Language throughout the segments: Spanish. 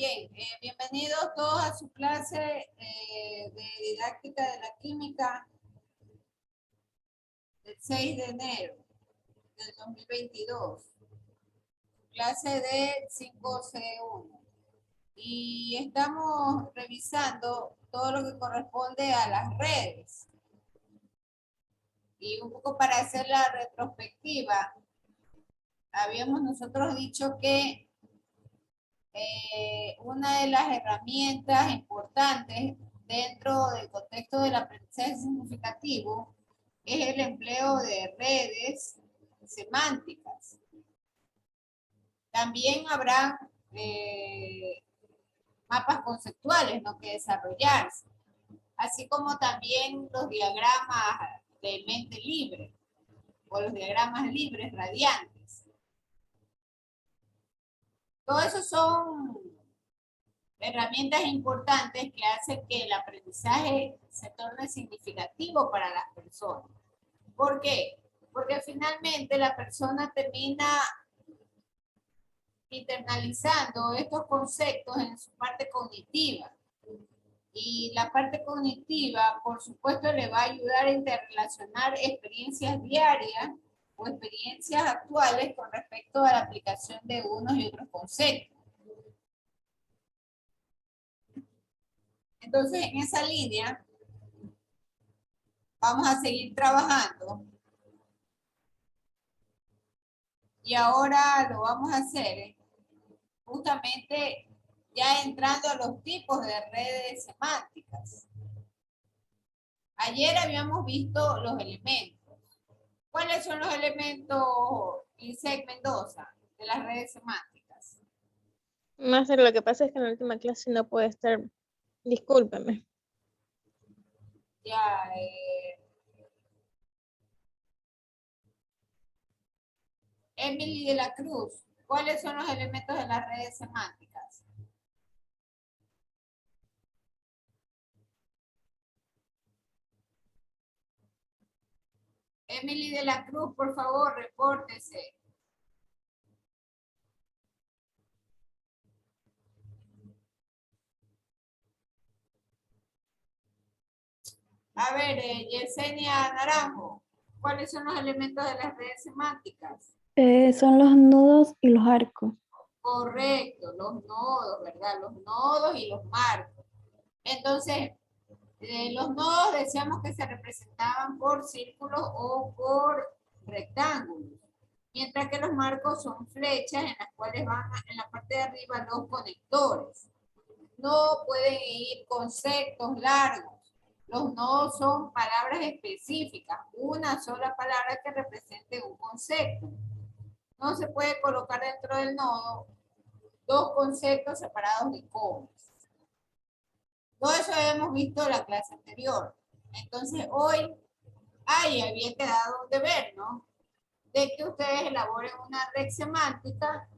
Bien, bienvenidos todos a su clase de didáctica de la química del 6 de enero del 2022. Clase de 5C1. Y estamos revisando todo lo que corresponde a las redes. Y un poco para hacer la retrospectiva, habíamos nosotros dicho que una de las herramientas importantes dentro del contexto del aprendizaje significativo es el empleo de redes semánticas. También habrá mapas conceptuales, ¿no?, que desarrollarse, así como también los diagramas de mente libre o los diagramas libres radiantes. Todo eso son herramientas importantes que hacen que el aprendizaje se torne significativo para las personas. ¿Por qué? Porque finalmente la persona termina internalizando estos conceptos en su parte cognitiva. Y la parte cognitiva, por supuesto, le va a ayudar a interrelacionar experiencias diarias o experiencias actuales con respecto a la aplicación de unos y otros conceptos. Entonces, en esa línea, vamos a seguir trabajando. Y ahora lo vamos a hacer justamente ya entrando a los tipos de redes semánticas. Ayer habíamos visto los elementos. ¿Cuáles son los elementos, Isaac Mendoza, de las redes semánticas? Máster, lo que pasa es que en la última clase no puede estar. Discúlpeme. Ya, Emily de la Cruz, ¿cuáles son los elementos de las redes semánticas? Emily de la Cruz, por favor, repórtese. A ver, Yesenia Naranjo, ¿cuáles son los elementos de las redes semánticas? Son los nudos y los arcos. Correcto, los nodos, ¿verdad? Los nodos y los marcos. Entonces, los nodos decíamos que se representaban por círculos o por rectángulos, mientras que los marcos son flechas en las cuales van en la parte de arriba los conectores. No pueden ir conceptos largos. Los nodos son palabras específicas, una sola palabra que represente un concepto. No se puede colocar dentro del nodo dos conceptos separados de comas. Todo eso habíamos visto en la clase anterior. Entonces hoy, había quedado un deber, ¿no? De que ustedes elaboren una red semántica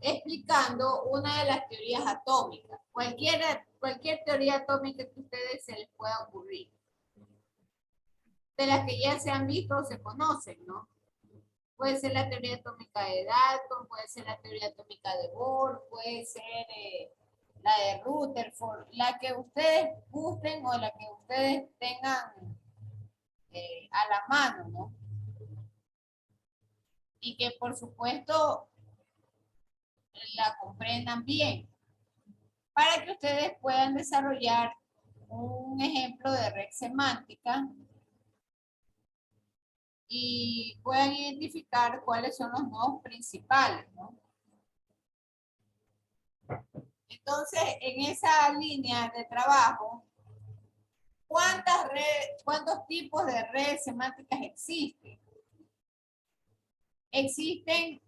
explicando una de las teorías atómicas. Cualquier teoría atómica que a ustedes se les pueda ocurrir. De las que ya se han visto o se conocen, ¿no? Puede ser la teoría atómica de Dalton, puede ser la teoría atómica de Bohr, puede ser la de Rutherford, la que ustedes gusten o la que ustedes tengan a la mano, ¿no? Y que por supuesto la comprendan bien, para que ustedes puedan desarrollar un ejemplo de red semántica y puedan identificar cuáles son los nodos principales, ¿no? Entonces, en esa línea de trabajo, ¿cuántos tipos de redes semánticas existen? Existen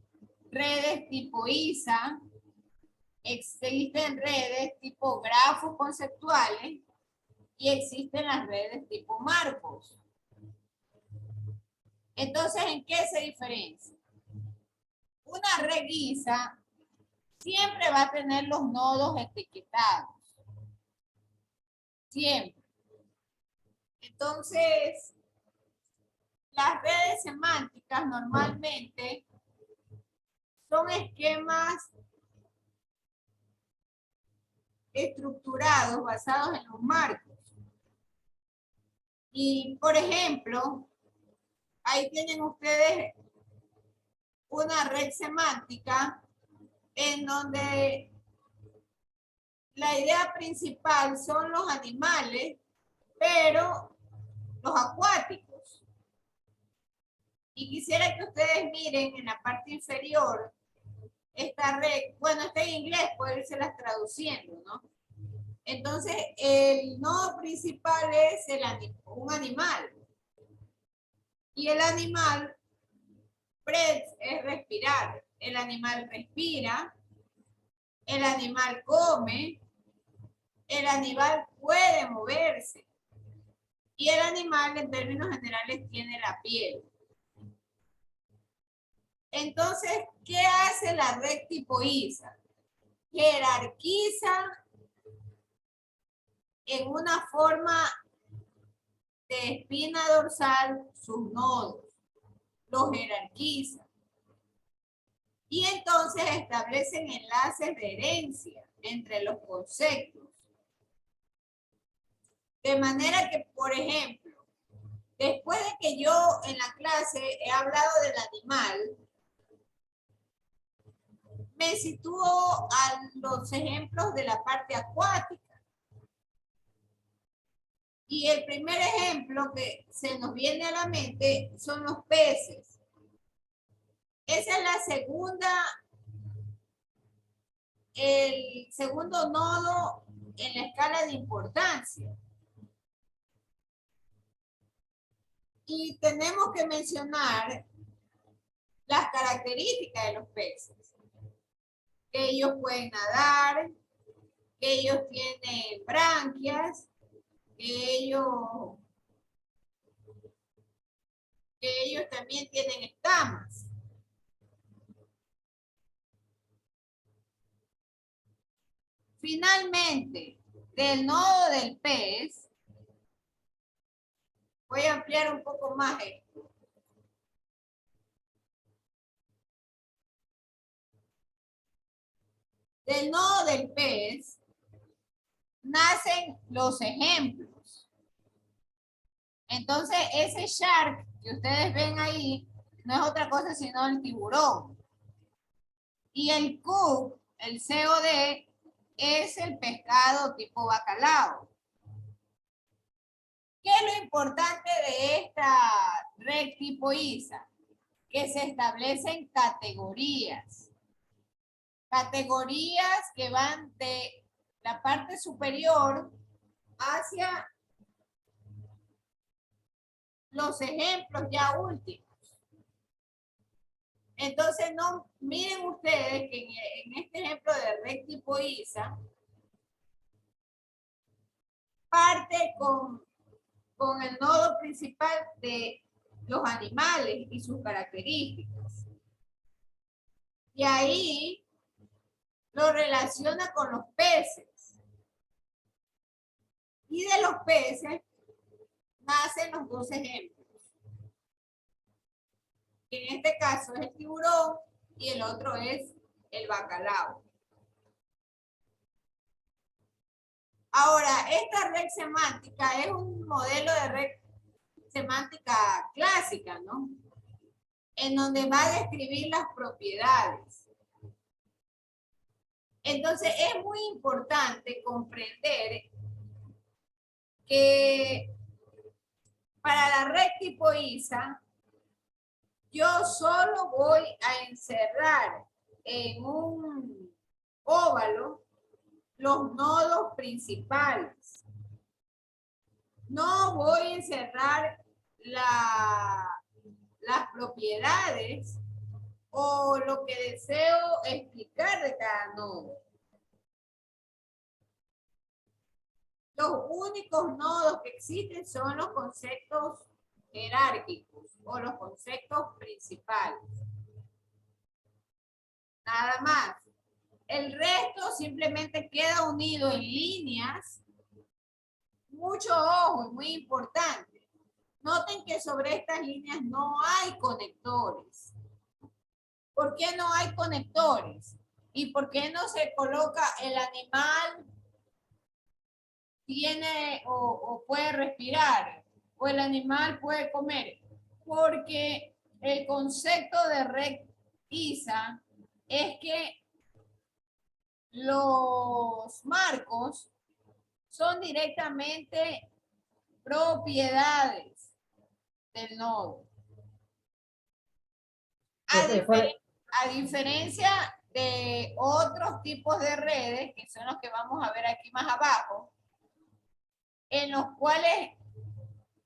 redes tipo ISA, existen redes tipo grafos conceptuales y existen las redes tipo marcos. Entonces, ¿en qué se diferencia? Una red ISA siempre va a tener los nodos etiquetados. Siempre. Entonces, las redes semánticas normalmente son esquemas estructurados basados en los marcos. Y, por ejemplo, ahí tienen ustedes una red semántica en donde la idea principal son los animales, pero los acuáticos. Y quisiera que ustedes miren en la parte inferior esta red, bueno, está en inglés, puede irse traduciendo, ¿no? Entonces, el nodo principal es un animal. Y el animal, breath, es respirar. El animal respira, el animal come, el animal puede moverse. Y el animal, en términos generales, tiene la piel. Entonces, ¿qué hace la red tipo ISA? Jerarquiza en una forma de espina dorsal sus nodos. Los jerarquiza. Y entonces establecen enlaces de herencia entre los conceptos. De manera que, por ejemplo, después de que yo en la clase he hablado del animal, me sitúo a los ejemplos de la parte acuática. Y el primer ejemplo que se nos viene a la mente son los peces. Esa es la segunda, el segundo nodo en la escala de importancia. Y tenemos que mencionar las características de los peces. Que ellos pueden nadar, que ellos tienen branquias, que ellos también tienen escamas. Finalmente, del nodo del pez, voy a ampliar un poco más esto. Del nodo del pez nacen los ejemplos. Entonces, ese shark que ustedes ven ahí no es otra cosa sino el tiburón. Y el CUP, el COD, es el pescado tipo bacalao. ¿Qué es lo importante de esta red tipo ISA? Que se establecen categorías. Categorías que van de la parte superior hacia los ejemplos ya últimos. Entonces, no, miren ustedes que en este ejemplo de red tipo ISA, parte con el nodo principal de los animales y sus características. Y ahí lo relaciona con los peces. Y de los peces nacen los dos ejemplos. En este caso es el tiburón y el otro es el bacalao. Ahora, esta red semántica es un modelo de red semántica clásica, ¿no? En donde va a describir las propiedades. Entonces, es muy importante comprender que para la red tipo ISA, yo solo voy a encerrar en un óvalo los nodos principales. No voy a encerrar las propiedades o lo que deseo explicar de cada nodo. Los únicos nodos que existen son los conceptos jerárquicos o los conceptos principales. Nada más. El resto simplemente queda unido en líneas. Mucho ojo, muy importante. Noten que sobre estas líneas no hay conectores. ¿Por qué no hay conectores? ¿Y por qué no se coloca el animal tiene o puede respirar, o el animal puede comer, porque el concepto de red ISA es que los marcos son directamente propiedades del nodo. A diferencia de otros tipos de redes, que son los que vamos a ver aquí más abajo, en los cuales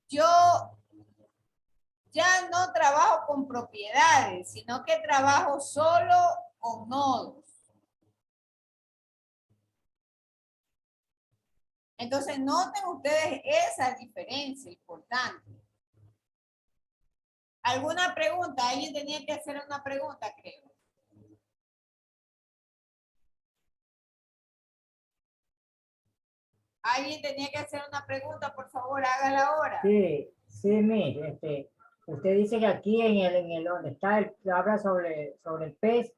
yo ya no trabajo con propiedades, sino que trabajo solo con nodos. Entonces, noten ustedes esa diferencia importante. ¿Alguna pregunta? Alguien tenía que hacer una pregunta, creo. Alguien tenía que hacer una pregunta, por favor, hágala ahora. Sí, Miss, usted dice que aquí en el donde está habla sobre el pez,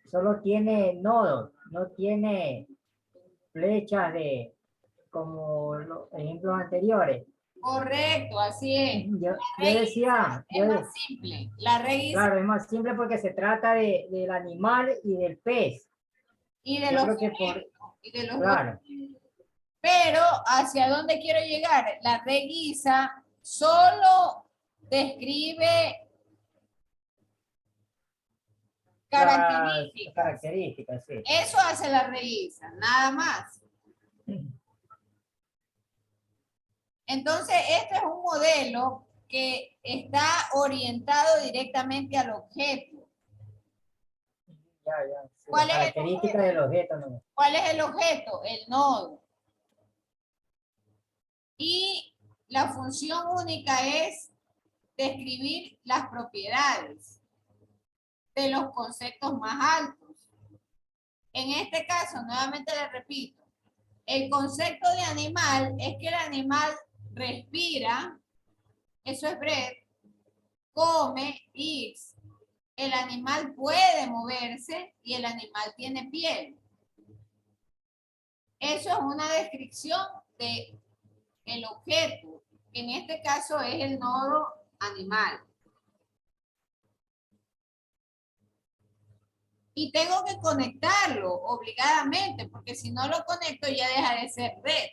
solo tiene nodos, no tiene flechas como los ejemplos anteriores. Correcto, así es. Yo decía, Es más simple. La red ISA claro, es más simple porque se trata del animal y del pez. y de Yo los creo que y de los claro. Pero ¿hacia dónde quiero llegar? La red ISA solo describe características. Características, sí. Eso hace la red ISA, nada más. Entonces, este es un modelo que está orientado directamente al objeto. Ya, sí, ¿Cuál es el característica objeto? del objeto, ¿no? ¿Cuál es el objeto? El nodo. Y la función única es describir las propiedades de los conceptos más altos. En este caso, nuevamente le repito, el concepto de animal es que el animal respira, eso es breath, come, eats, el animal puede moverse y el animal tiene piel. Eso es una descripción de el objeto, que en este caso es el nodo animal. Y tengo que conectarlo obligadamente, porque si no lo conecto ya deja de ser red.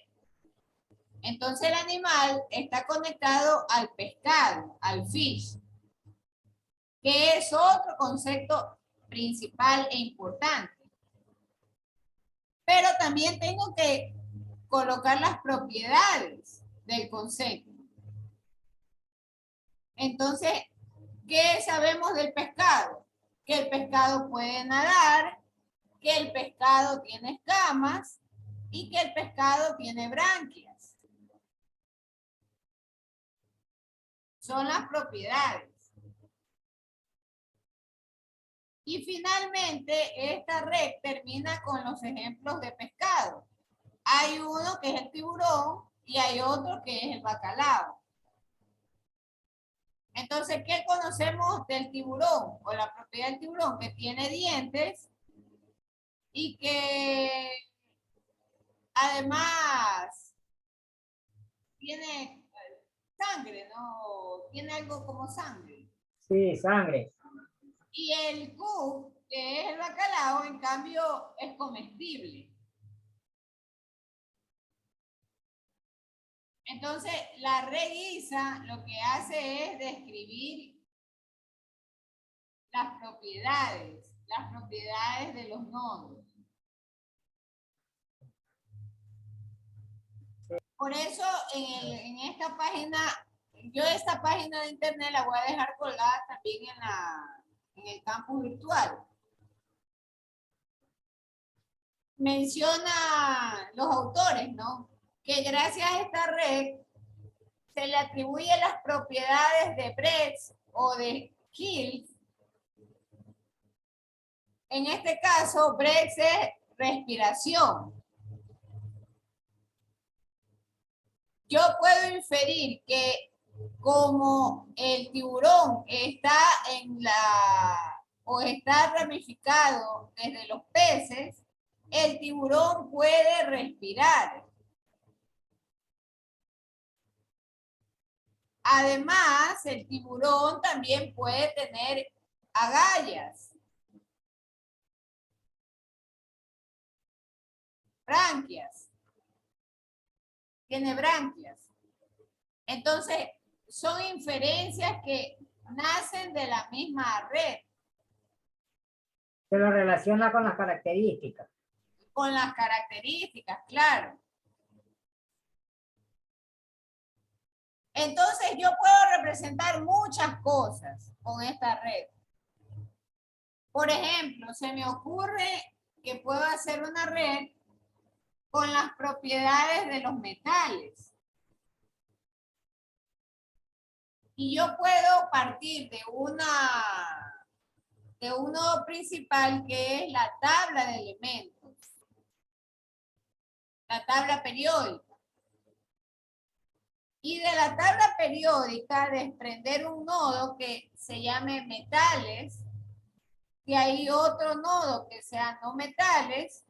Entonces el animal está conectado al pescado, al fish, que es otro concepto principal e importante. Pero también tengo que colocar las propiedades del concepto. Entonces, ¿qué sabemos del pescado? Que el pescado puede nadar, que el pescado tiene escamas y que el pescado tiene branquias. Son las propiedades. Y finalmente, esta red termina con los ejemplos de pescado. Hay uno que es el tiburón y hay otro que es el bacalao. Entonces, ¿qué conocemos del tiburón? O la propiedad del tiburón, que tiene dientes y que además tiene sangre, ¿no? Tiene algo como sangre. Sí, sangre. Y el Q, que es el bacalao, en cambio, es comestible. Entonces, la red ISA lo que hace es describir las propiedades de los nodos. Por eso, en esta página, yo esta página de internet la voy a dejar colgada también en el campus virtual. Menciona los autores, ¿no? Que gracias a esta red se le atribuyen las propiedades de breath o de kills. En este caso, breath es respiración. Yo puedo inferir que como el tiburón está está ramificado desde los peces, el tiburón puede respirar. Además, el tiburón también puede tener agallas, branquias. Tiene branquias. Entonces, son inferencias que nacen de la misma red, Se lo relaciona con las características. con las características, claro. Entonces, yo puedo representar muchas cosas con esta red. Por ejemplo, se me ocurre que puedo hacer una red con las propiedades de los metales. Y yo puedo partir de un nodo principal que es la tabla de elementos, la tabla periódica. Y de la tabla periódica desprender un nodo que se llame metales, de ahí otro nodo que sea no metales,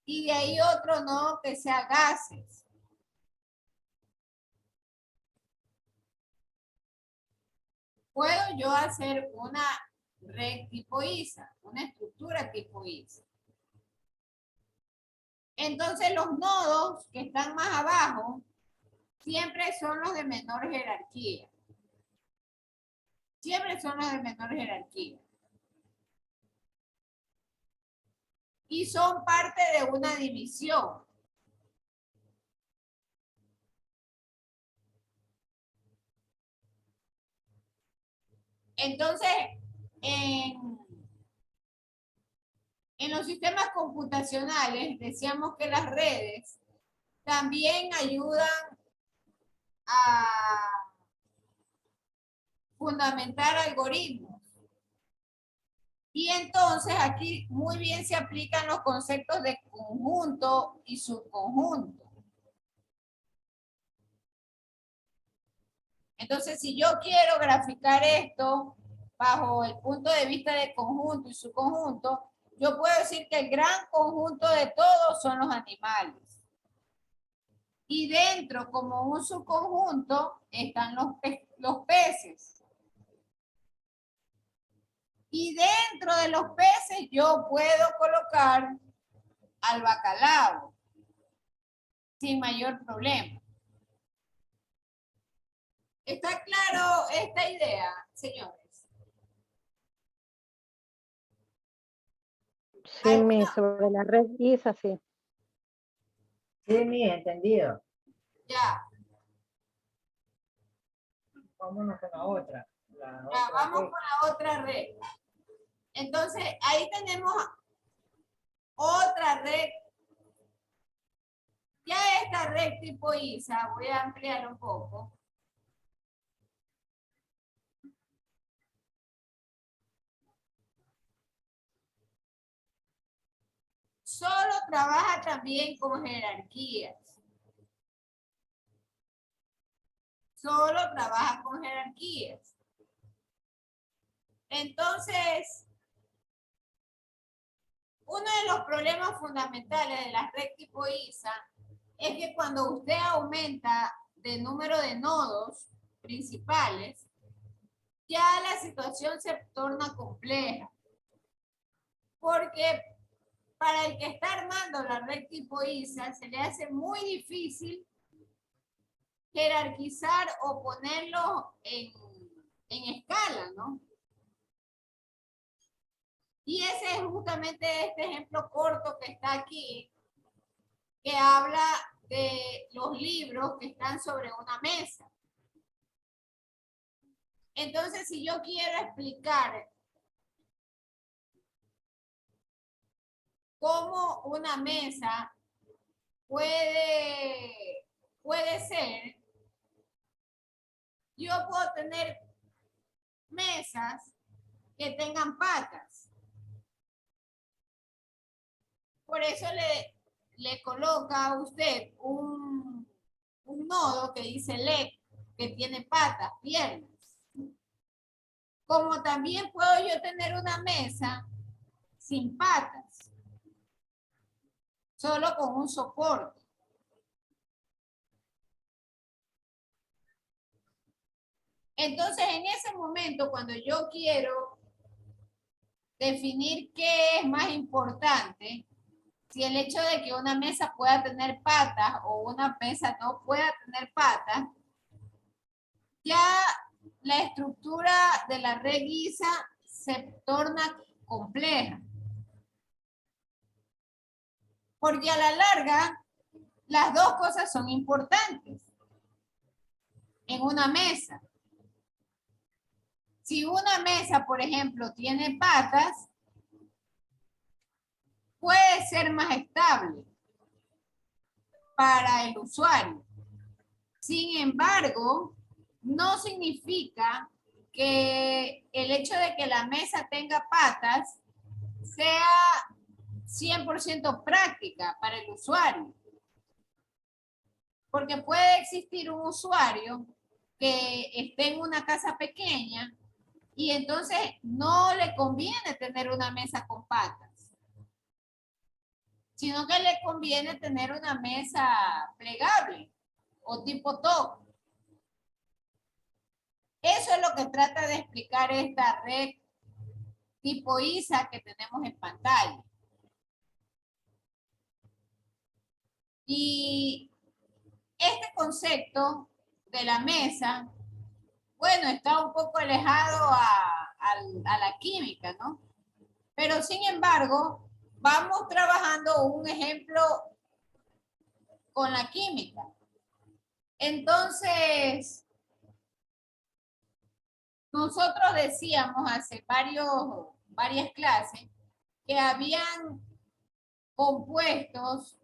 y de ahí otro nodo que sea gases. Puedo yo hacer una red tipo ISA, una estructura tipo ISA. Entonces los nodos que están más abajo siempre son los de menor jerarquía. Siempre son los de menor jerarquía. Y son parte de una división. Entonces, en los sistemas computacionales decíamos que las redes también ayudan a fundamentar algoritmos. Y entonces aquí muy bien se aplican los conceptos de conjunto y subconjunto. Entonces, si yo quiero graficar esto bajo el punto de vista de conjunto y subconjunto, yo puedo decir que el gran conjunto de todos son los animales. Y dentro, como un subconjunto, están los peces. Y dentro de los peces yo puedo colocar al bacalao sin mayor problema. ¿Está claro esta idea, señores? Sí, sobre la red ISA, sí. Sí, mi, entendido. Ya, Vámonos con la otra. ya, vamos con la otra red. Entonces, ahí tenemos otra red. Ya esta red tipo ISA, voy a ampliar un poco. Solo trabaja también con jerarquías. Solo trabaja con jerarquías. Entonces, uno de los problemas fundamentales de la red tipo ISA es que cuando usted aumenta de número de nodos principales, ya la situación se torna compleja. Porque para el que está armando la red tipo ISA, se le hace muy difícil jerarquizar o ponerlo en escala, ¿no? Y ese es justamente este ejemplo corto que está aquí, que habla de los libros que están sobre una mesa. Entonces, si yo quiero explicar cómo una mesa puede ser, yo puedo tener mesas que tengan patas. Por eso le coloca a usted un nodo que dice leg, que tiene patas, piernas. Como también puedo yo tener una mesa sin patas, solo con un soporte. Entonces, en ese momento, cuando yo quiero definir qué es más importante, si el hecho de que una mesa pueda tener patas o una mesa no pueda tener patas, ya la estructura de la red guisa se torna compleja. Porque a la larga, las dos cosas son importantes en una mesa. Si una mesa, por ejemplo, tiene patas, puede ser más estable para el usuario. Sin embargo, no significa que el hecho de que la mesa tenga patas sea 100% práctica para el usuario. Porque puede existir un usuario que esté en una casa pequeña y entonces no le conviene tener una mesa con patas, sino que le conviene tener una mesa plegable o tipo top. Eso es lo que trata de explicar esta red tipo ISA que tenemos en pantalla. Y este concepto de la mesa, bueno, está un poco alejado a la química, ¿no? Pero sin embargo, vamos trabajando un ejemplo con la química. Entonces, nosotros decíamos hace varias clases que habían compuestos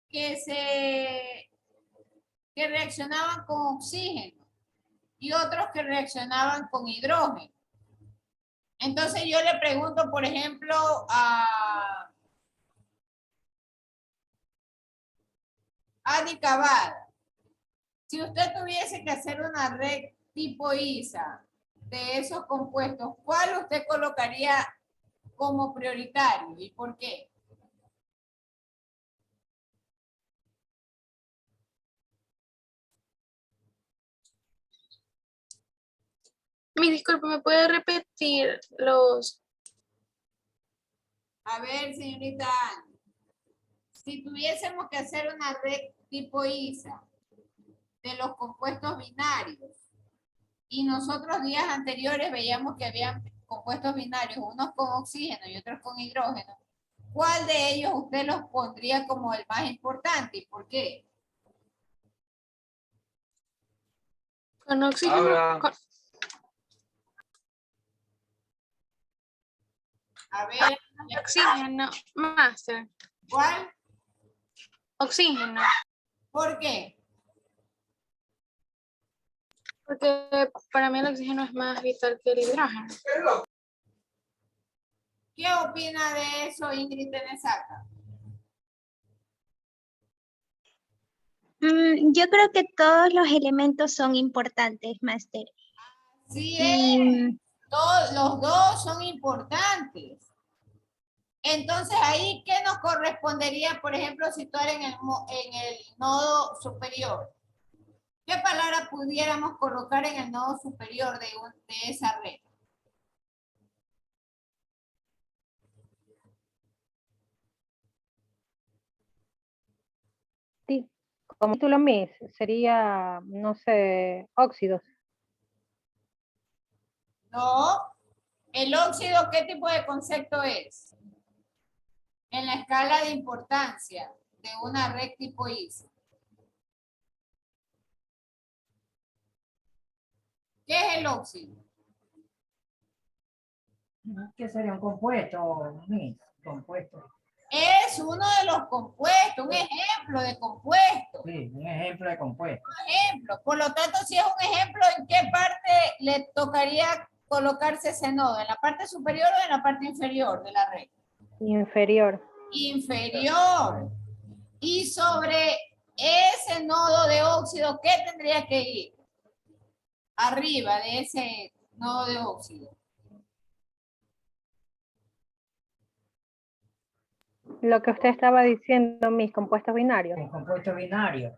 que reaccionaban con oxígeno y otros que reaccionaban con hidrógeno. Entonces yo le pregunto, por ejemplo, a Adi Cavada, si usted tuviese que hacer una red tipo ISA de esos compuestos, ¿cuál usted colocaría como prioritario y por qué? Disculpe, ¿me puede repetir los? A ver, señorita Ana, si tuviésemos que hacer una red tipo ISA de los compuestos binarios y nosotros días anteriores veíamos que habían compuestos binarios, unos con oxígeno y otros con hidrógeno, ¿cuál de ellos usted los pondría como el más importante y por qué? Con oxígeno. A ver, Oxígeno, máster. ¿cuál? Oxígeno. ¿Por qué? Porque para mí el oxígeno es más vital que el hidrógeno. ¿Qué opina de eso Ingrid Tenesaca? Yo creo que todos los elementos son importantes, Máster. Sí, Y los dos son importantes. Entonces, ahí, ¿qué nos correspondería, por ejemplo, situar en el nodo superior? ¿Qué palabra pudiéramos colocar en el nodo superior de esa red? Sí, como título MIS sería, no sé, óxidos. No. ¿El óxido qué tipo de concepto es? En la escala de importancia de una red tipo ISA. ¿Qué es el óxido? ¿Qué sería un compuesto? Miss? Compuesto. Es uno de los compuestos, un ejemplo de compuesto. Sí, un ejemplo de compuesto. Ejemplo. Por lo tanto, si es un ejemplo, ¿en qué parte le tocaría colocarse ese nodo? ¿En la parte superior o en la parte inferior de la red? Inferior. Inferior. Y sobre ese nodo de óxido, ¿qué tendría que ir? Arriba de ese nodo de óxido. Lo que usted estaba diciendo, mis compuestos binarios. El compuesto binario.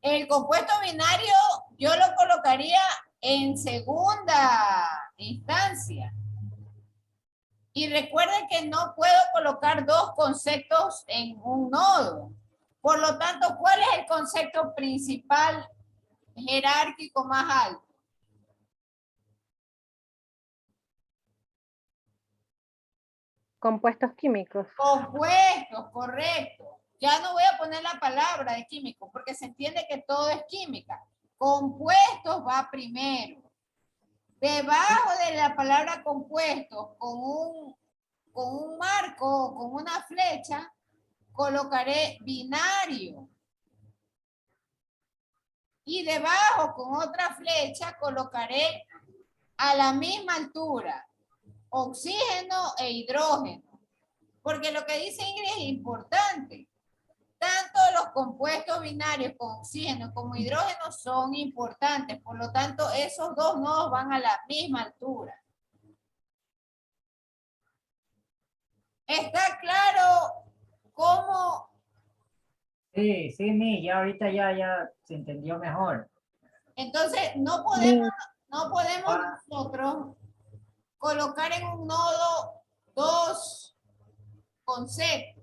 El compuesto binario yo lo colocaría en segunda instancia. Y recuerden que no puedo colocar dos conceptos en un nodo. Por lo tanto, ¿cuál es el concepto principal jerárquico más alto? Compuestos químicos. Compuestos, correcto. Ya no voy a poner la palabra de químico porque se entiende que todo es química. Compuestos va primero. Debajo de la palabra compuestos, con un marco, con una flecha, colocaré binario. Y debajo, con otra flecha, colocaré a la misma altura oxígeno e hidrógeno. Porque lo que dice Ingrid es importante. Tanto los compuestos binarios con oxígeno como hidrógeno son importantes. Por lo tanto, esos dos nodos van a la misma altura. ¿Está claro cómo? Sí, sí, ya ahorita ya se entendió mejor. Entonces, no podemos nosotros colocar en un nodo dos conceptos.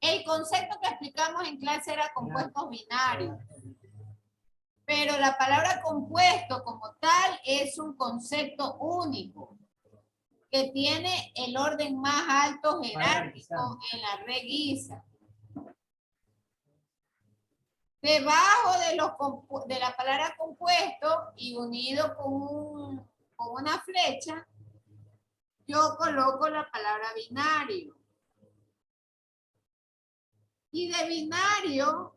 El concepto que explicamos en clase era compuestos binarios. Pero la palabra compuesto como tal es un concepto único que tiene el orden más alto jerárquico en la red guisa. Debajo de la palabra compuesto y unido con una flecha, yo coloco la palabra binario. Y de binario,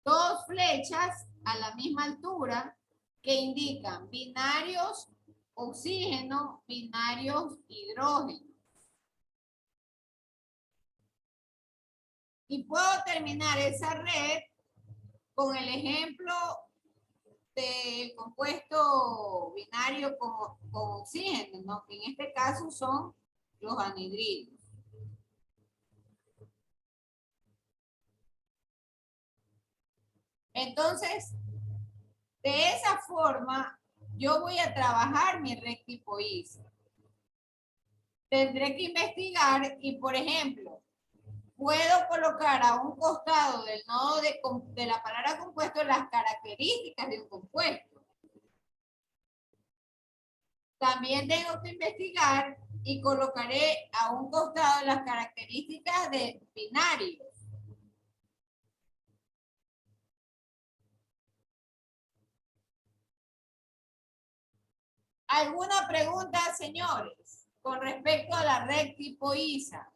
dos flechas a la misma altura que indican binarios oxígeno, binarios hidrógeno. Y puedo terminar esa red con el ejemplo del compuesto binario con oxígeno, ¿no? Que en este caso son los anhidridos. Entonces, de esa forma, yo voy a trabajar mi red tipo ISA. Tendré que investigar y, por ejemplo, puedo colocar a un costado del nodo de la palabra compuesto las características de un compuesto. También tengo que investigar y colocaré a un costado las características de binarios. ¿Alguna pregunta, señores, con respecto a la red tipo ISA?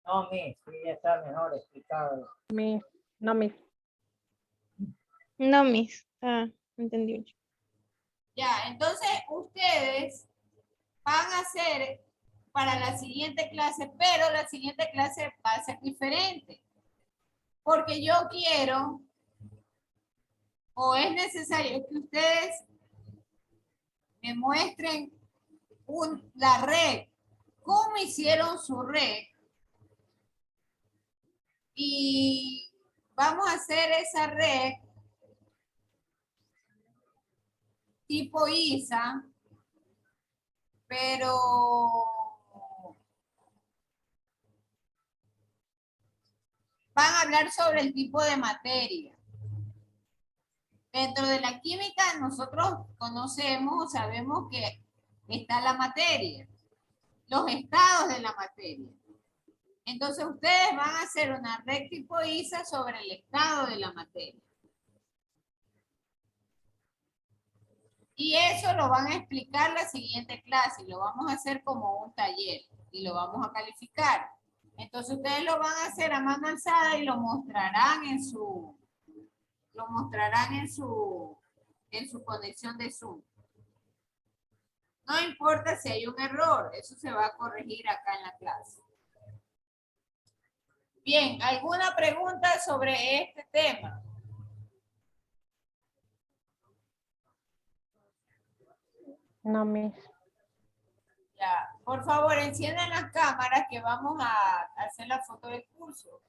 No, sí, ya está mejor explicado. No, mis. No, Miss. Entendí. Ya, entonces ustedes van a hacer para la siguiente clase, pero la siguiente clase va a ser diferente. Porque yo quiero, o es necesario que ustedes me muestren la red, cómo hicieron su red. Y vamos a hacer esa red tipo ISA, pero van a hablar sobre el tipo de materia. Dentro de la química nosotros conocemos o sabemos que está la materia, los estados de la materia. Entonces ustedes van a hacer una red tipo ISA sobre el estado de la materia. Y eso lo van a explicar la siguiente clase y lo vamos a hacer como un taller y lo vamos a calificar. Entonces ustedes lo van a hacer a mano alzada y lo mostrarán en su conexión de Zoom. No importa si hay un error, eso se va a corregir acá en la clase. Bien, ¿alguna pregunta sobre este tema? No, mis. Ya, por favor, enciendan las cámaras que vamos a hacer la foto del curso.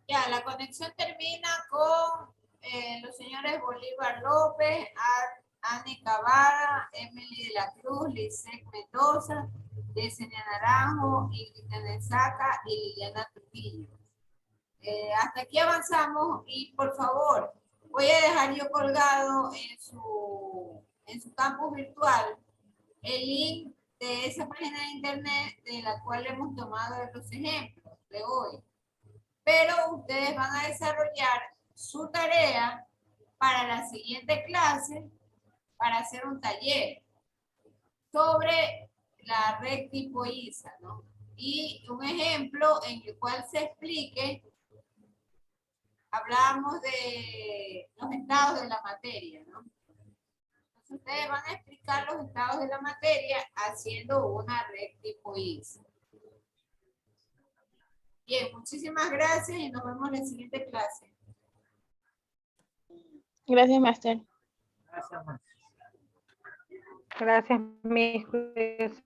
Ya, la conexión termina con los señores Bolívar López, Annie Cavada, Emily de la Cruz, Lisset Mendoza, Yesenia Naranjo, Ingrid Nesaca y Liliana Trujillo. Hasta aquí avanzamos y por favor, voy a dejar yo colgado en su campus virtual el link de esa página de internet de la cual hemos tomado los ejemplos de hoy. Pero ustedes van a desarrollar su tarea para la siguiente clase, para hacer un taller sobre la red tipo ISA, ¿no? Y un ejemplo en el cual se explique, hablamos de los estados de la materia, ¿no? Entonces ustedes van a explicar los estados de la materia haciendo una red tipo ISA. Bien, muchísimas gracias y nos vemos en la siguiente clase. Gracias, Master. Gracias, Max. Gracias, Miss. Cuídese.